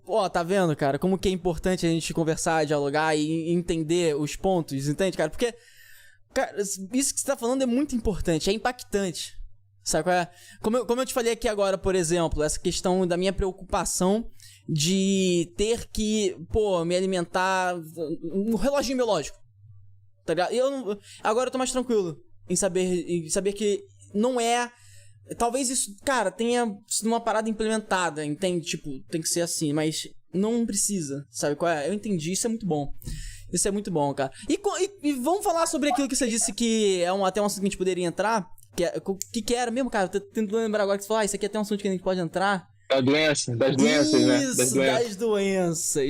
ó, tá vendo, cara? Como que é importante a gente conversar, dialogar e entender os pontos, entende, cara? Porque, cara, isso que você tá falando é muito importante, é impactante. Sabe qual é? Como eu te falei aqui agora, por exemplo, essa questão da minha preocupação de ter que, pô, me alimentar um reloginho biológico. Tá ligado? Agora eu tô mais tranquilo em saber que não é. Talvez isso, cara, tenha sido uma parada implementada, entende? Tipo, tem que ser assim, mas não precisa, sabe qual é? Eu entendi, isso é muito bom. Isso é muito bom, cara. E vamos falar sobre aquilo que você disse que é até um assunto que a gente poderia entrar. Que era mesmo, cara? Eu tô tentando lembrar agora que você falou, isso aqui é até um assunto que a gente pode entrar. Das doenças, né? Das doenças.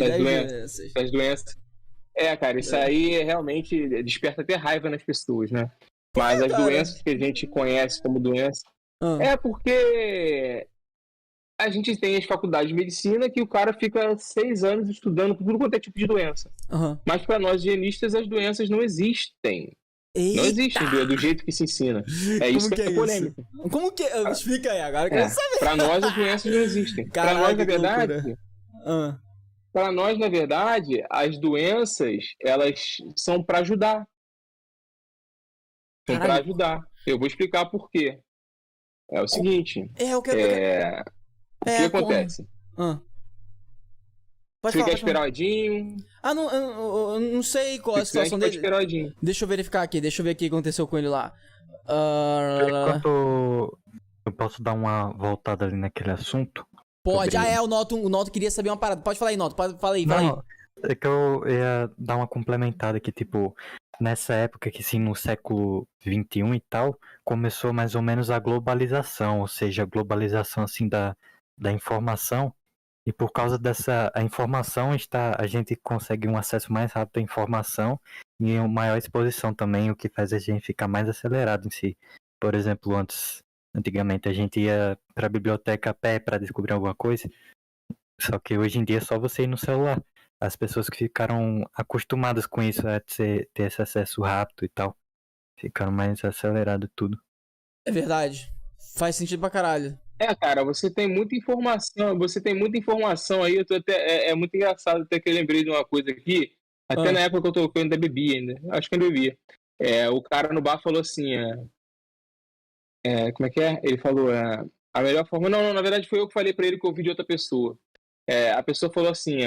Cara, isso aí realmente desperta até raiva nas pessoas, né? Mas as doenças que a gente conhece como doença é porque a gente tem as faculdades de medicina que o cara fica 6 anos estudando tudo quanto é tipo de doença. Mas para nós higienistas as doenças não existem. Eita! Não existem do jeito que se ensina. Isso que é polêmico. Como que é? Explica aí, agora eu quero saber. Para nós as doenças não existem. Para nós, na verdade... Para nós, na verdade, as doenças, elas são para ajudar. São para ajudar. Eu vou explicar por quê. É o seguinte. O que acontece? Você quer esperar o Edinho? Eu não sei qual é a situação dele. Deixa eu verificar aqui, deixa eu ver o que aconteceu com ele lá. Enquanto eu posso dar uma voltada ali naquele assunto. Pode, o Noto queria saber uma parada. Pode falar aí, Noto, fala aí. É que eu ia dar uma complementada que, tipo, nessa época que, sim, no século XXI e tal, começou mais ou menos a globalização, ou seja, a globalização, assim, da informação, e por causa dessa a informação, a gente consegue um acesso mais rápido à informação e uma maior exposição também, o que faz a gente ficar mais acelerado em si. Por exemplo, antigamente a gente ia pra biblioteca a pé para descobrir alguma coisa, só que hoje em dia é só você ir no celular. As pessoas que ficaram acostumadas com isso, ter esse acesso rápido e tal, ficaram mais acelerados tudo. É verdade. Faz sentido pra caralho. Cara, você tem muita informação aí, eu tô até, é muito engraçado até que eu lembrei de uma coisa aqui, até na época que eu ainda bebia ainda, acho que eu ainda bebia. O cara no bar falou assim, como é que é? Ele falou, a melhor forma... Não, na verdade foi eu que falei pra ele que eu ouvi de outra pessoa. A pessoa falou assim,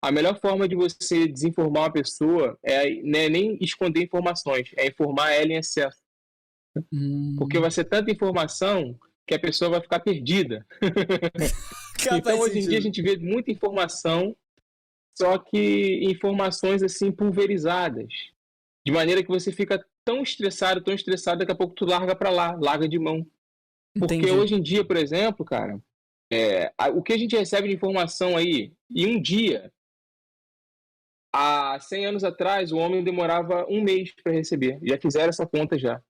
a melhor forma de você desinformar uma pessoa não é nem esconder informações, é informar ela em excesso. Porque vai ser tanta informação que a pessoa vai ficar perdida. Então, hoje em dia, a gente vê muita informação, só que informações assim pulverizadas. De maneira que você fica tão estressado, daqui a pouco tu larga pra lá, larga de mão. Porque hoje em dia, por exemplo, cara, o que a gente recebe de informação aí, em um dia, há 100 anos atrás, o homem demorava 1 mês para receber. Já fizeram essa conta já.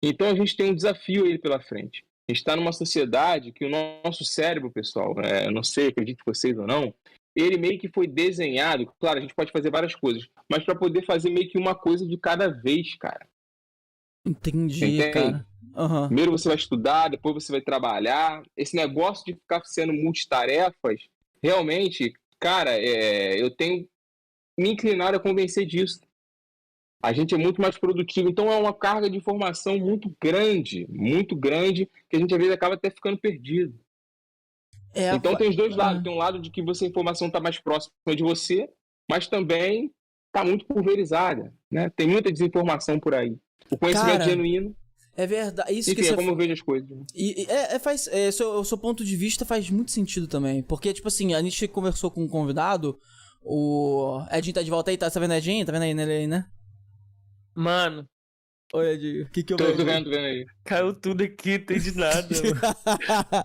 Então, a gente tem um desafio aí pela frente. A gente está numa sociedade que o nosso cérebro, pessoal, eu não sei, acredito vocês ou não, ele meio que foi desenhado, claro, a gente pode fazer várias coisas, mas para poder fazer meio que uma coisa de cada vez, cara. Entendi, cara. Primeiro você vai estudar, depois você vai trabalhar. Esse negócio de ficar sendo multitarefas, realmente, cara, eu tenho me inclinado a convencer disso. A gente é muito mais produtivo, então é uma carga de informação muito grande, que a gente às vezes acaba até ficando perdido. Então tem os dois lados. Tem um lado de que a informação está mais próxima de você, mas também está muito pulverizada, né? Tem muita desinformação por aí. O conhecimento genuíno. É verdade. Isso enfim, que é como eu vejo as coisas. O seu ponto de vista faz muito sentido também. Porque, tipo assim, a gente conversou com um convidado, o Edinho tá de volta aí, tá vendo o Edinho? Tá vendo aí nele aí, né? Mano. Oi, Edinho. O que eu tô vendo aí. Caiu tudo aqui, não entendi nada.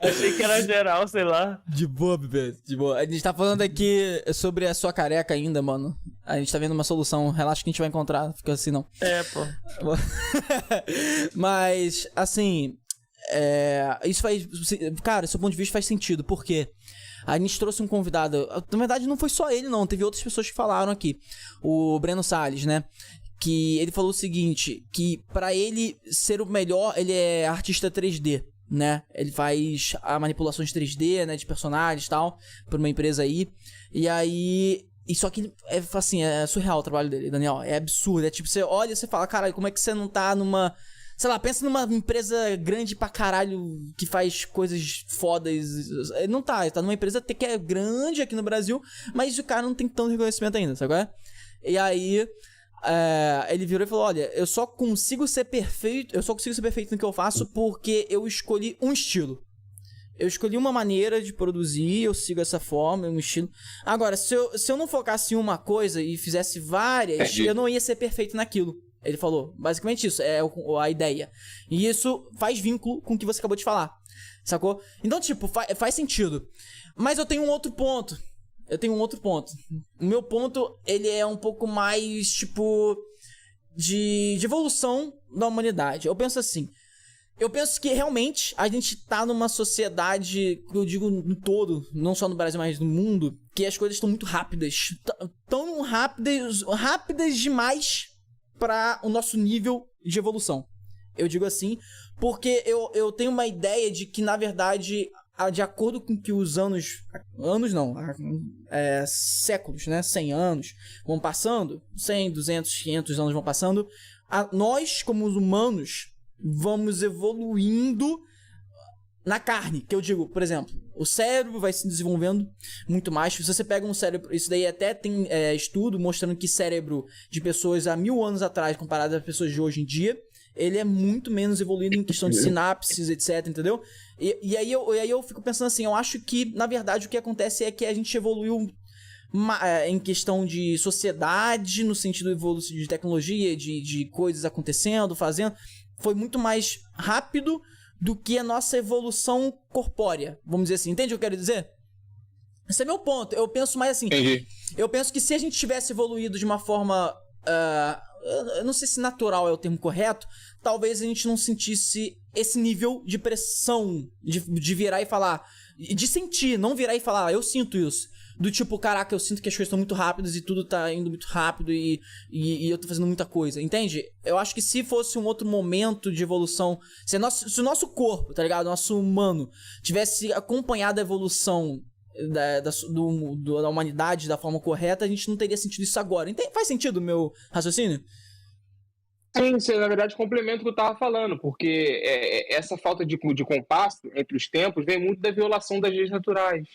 Achei que era geral, sei lá. De boa, bebê, de boa. A gente tá falando aqui sobre a sua careca ainda, mano. A gente tá vendo uma solução. Relaxa que a gente vai encontrar. Fica assim, não. Pô. Mas, assim... isso faz... Cara, seu ponto de vista faz sentido. Por quê? A gente trouxe um convidado... Na verdade, não foi só ele, não. Teve outras pessoas que falaram aqui. O Breno Salles, né? Que ele falou o seguinte, que pra ele ser o melhor, ele é artista 3D, né? Ele faz a manipulações 3D, né, de personagens e tal, pra uma empresa aí. E aí... E só que, assim, é surreal o trabalho dele, Daniel. É absurdo. É tipo, você olha e você fala, caralho, como é que você não tá numa... Sei lá, pensa numa empresa grande pra caralho que faz coisas fodas. Ele não tá, ele tá numa empresa até que é grande aqui no Brasil, mas o cara não tem tanto reconhecimento ainda, sabe qual é? E aí, ele virou e falou, olha, eu só consigo ser perfeito no que eu faço porque eu escolhi um estilo. Eu escolhi uma maneira de produzir, eu sigo essa forma, um estilo. Agora, se eu não focasse em uma coisa e fizesse várias, eu não ia ser perfeito naquilo. Ele falou, basicamente isso, é a ideia. E isso faz vínculo com o que você acabou de falar, sacou? Então, tipo, faz sentido. Mas eu tenho um outro ponto. O meu ponto, ele é um pouco mais, tipo, de evolução da humanidade. Eu penso assim, eu penso que realmente a gente tá numa sociedade, eu digo no todo, não só no Brasil, mas no mundo, que as coisas estão muito rápidas. Tão rápidas demais para o nosso nível de evolução. Eu digo assim, porque eu tenho uma ideia de que, na verdade, de acordo com que os séculos, né, 100 anos vão passando, 100, 200, 500 anos vão passando, nós, como os humanos, vamos evoluindo na carne, que eu digo, por exemplo, o cérebro vai se desenvolvendo muito mais. Se você pega um cérebro, isso daí até tem estudo mostrando que cérebro de pessoas há 1000 anos atrás comparado às pessoas de hoje em dia, ele é muito menos evoluído em questão de sinapses, etc, entendeu? E aí eu fico pensando assim, eu acho que, na verdade, o que acontece é que a gente evoluiu em questão de sociedade, no sentido de tecnologia, de coisas acontecendo, fazendo, foi muito mais rápido do que a nossa evolução corpórea, vamos dizer assim. Entende o que eu quero dizer? Esse é meu ponto. Eu penso mais assim. Entendi. Eu penso que se a gente tivesse evoluído de uma forma... eu não sei se natural é o termo correto. Talvez a gente não sentisse esse nível de pressão de virar e falar... De sentir, não virar e falar, eu sinto isso. Do tipo, caraca, eu sinto que as coisas estão muito rápidas e tudo tá indo muito rápido e eu tô fazendo muita coisa, entende? Eu acho que se fosse um outro momento de evolução, se o nosso corpo, tá ligado? Nosso humano tivesse acompanhado a evolução da humanidade da forma correta, a gente não teria sentido isso agora. Faz sentido o meu raciocínio? Sim, isso, na verdade, complementa o que eu estava falando, porque essa falta de compasso entre os tempos vem muito da violação das leis naturais.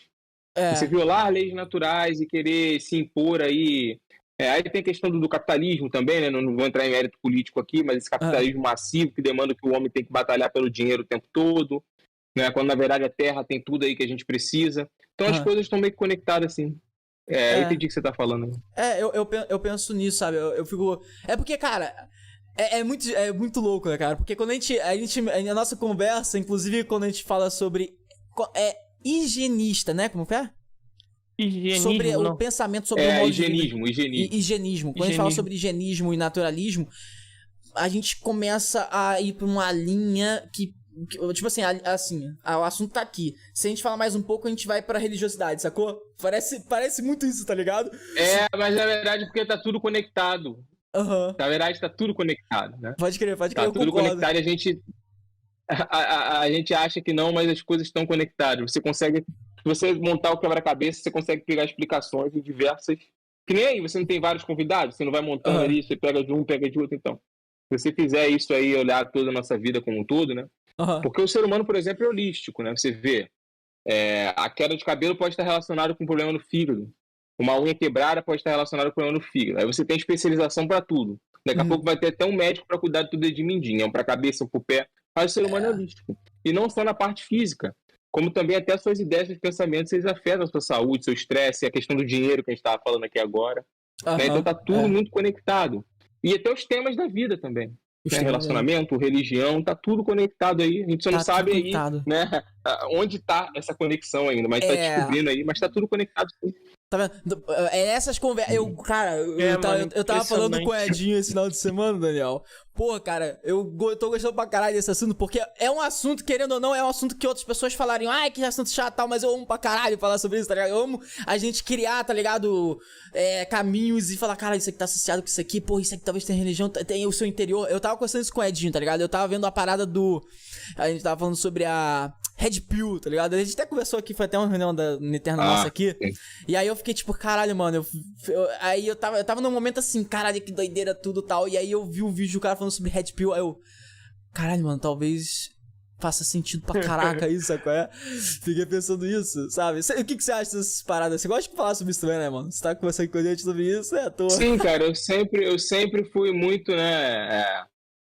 Você violar leis naturais e querer se impor aí... aí tem a questão do capitalismo também, né? Não vou entrar em mérito político aqui, mas esse capitalismo massivo que demanda que o homem tem que batalhar pelo dinheiro o tempo todo, né? Quando, na verdade, a terra tem tudo aí que a gente precisa. Então, as coisas estão meio que conectadas, assim. Eu entendi o que você tá falando. Eu penso nisso, sabe? Eu fico... É porque, cara... É muito louco, né, cara? Porque quando a nossa conversa, inclusive quando a gente fala sobre... higienista, né? Como que é? Higienismo, sobre não. O pensamento sobre o modo higienismo. Higienismo. Quando a gente fala sobre higienismo e naturalismo, a gente começa a ir pra uma linha que tipo assim, o assunto tá aqui. Se a gente falar mais um pouco, a gente vai pra religiosidade, sacou? Parece muito isso, tá ligado? Mas na verdade é porque tá tudo conectado. Na verdade tá tudo conectado, né? Pode crer, tá eu tudo concordo. Conectado e a gente acha que não, mas as coisas estão conectadas. Se você montar o quebra-cabeça, você consegue pegar explicações em diversas... Que nem aí, você não tem vários convidados, você não vai montando ali, você pega de um, pega de outro, então. Se você fizer isso aí, olhar toda a nossa vida como um todo, né? Porque o ser humano, por exemplo, é holístico, né? Você vê, a queda de cabelo pode estar relacionada com um problema no fígado. Uma unha quebrada pode estar relacionada com um problema no fígado. Aí você tem especialização para tudo. Daqui a pouco vai ter até um médico para cuidar de tudo de mindinho, um para a cabeça, um para o pé. Mas o ser humano é holístico. E não só na parte física, como também até as suas ideias, seus pensamentos, eles afetam a sua saúde, seu estresse, a questão do dinheiro que a gente estava falando aqui agora. Né? Então tá tudo muito conectado. E até os temas da vida também. Né? Relacionamento, religião, tá tudo conectado aí. A gente só não sabe aí, né, onde tá essa conexão ainda, mas tá descobrindo aí, mas tá tudo conectado sim. Tá vendo? É essas conversas. Cara, eu tava falando com o Edinho esse final de semana, Daniel. Pô, cara, eu tô gostando pra caralho desse assunto, porque é um assunto, querendo ou não, é um assunto que outras pessoas falariam, ai, que assunto chato e tal, mas eu amo pra caralho falar sobre isso, tá ligado? Eu amo a gente criar, tá ligado? Caminhos e falar, cara, isso aqui tá associado com isso aqui, pô, isso aqui talvez tenha religião, tem o seu interior. Eu tava conversando isso com o Edinho, tá ligado? Eu tava vendo a parada a gente tava falando sobre a Red Pill, tá ligado? A gente até conversou aqui, foi até uma reunião da Eterna nossa aqui. Sim. E aí eu fiquei tipo, caralho, mano. Aí eu tava num momento assim, caralho, que doideira tudo e tal. E aí eu vi um vídeo do cara falando sobre Red Pill. Aí eu, caralho, mano, talvez faça sentido pra caraca isso, sabe qual é? Fiquei pensando isso, sabe? O que você acha dessas paradas? Você gosta de falar sobre isso também, né, mano? Você tá conversando com a gente sobre isso, à toa. Sim, cara, eu sempre fui muito, né?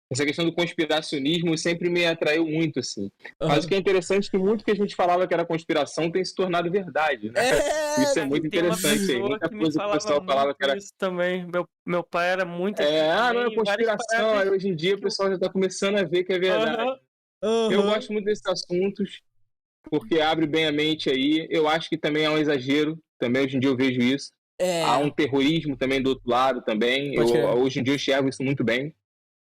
Essa questão do conspiracionismo sempre me atraiu muito, assim. Mas o que é interessante é que muito que a gente falava que era conspiração tem se tornado verdade, né? Isso é muito interessante. Aí. Muita coisa que o pessoal falava que era... Isso também. Meu pai era muito... não é conspiração. Aí hoje em dia o pessoal já tá começando a ver que é verdade. Eu gosto muito desses assuntos, porque abre bem a mente aí. Eu acho que também é um exagero. Também hoje em dia eu vejo isso. Há um terrorismo também do outro lado também. Hoje em dia eu enxergo isso muito bem.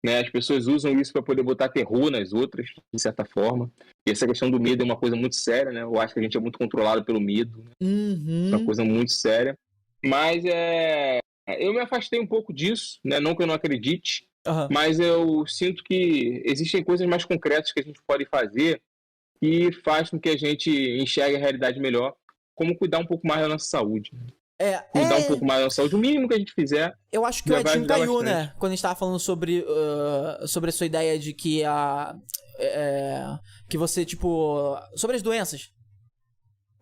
Né, as pessoas usam isso para poder botar terror nas outras, de certa forma. E essa questão do medo é uma coisa muito séria, né? Eu acho que a gente é muito controlado pelo medo. Né? É uma coisa muito séria. Mas eu me afastei um pouco disso, né? Não que eu não acredite, mas eu sinto que existem coisas mais concretas que a gente pode fazer que faz com que a gente enxergue a realidade melhor, como cuidar um pouco mais da nossa saúde. Né? Cuidar um pouco mais da saúde. O mínimo que a gente fizer. Eu acho que o Edinho caiu, né? Quando a gente tava falando sobre a sua ideia de que que você, tipo... Sobre as doenças.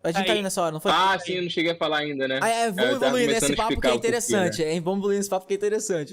O Edinho caiu nessa hora, não foi? Sim, eu não cheguei a falar ainda, né? Vamos evoluir nesse papo que é interessante. Vamos evoluir nesse papo que é interessante.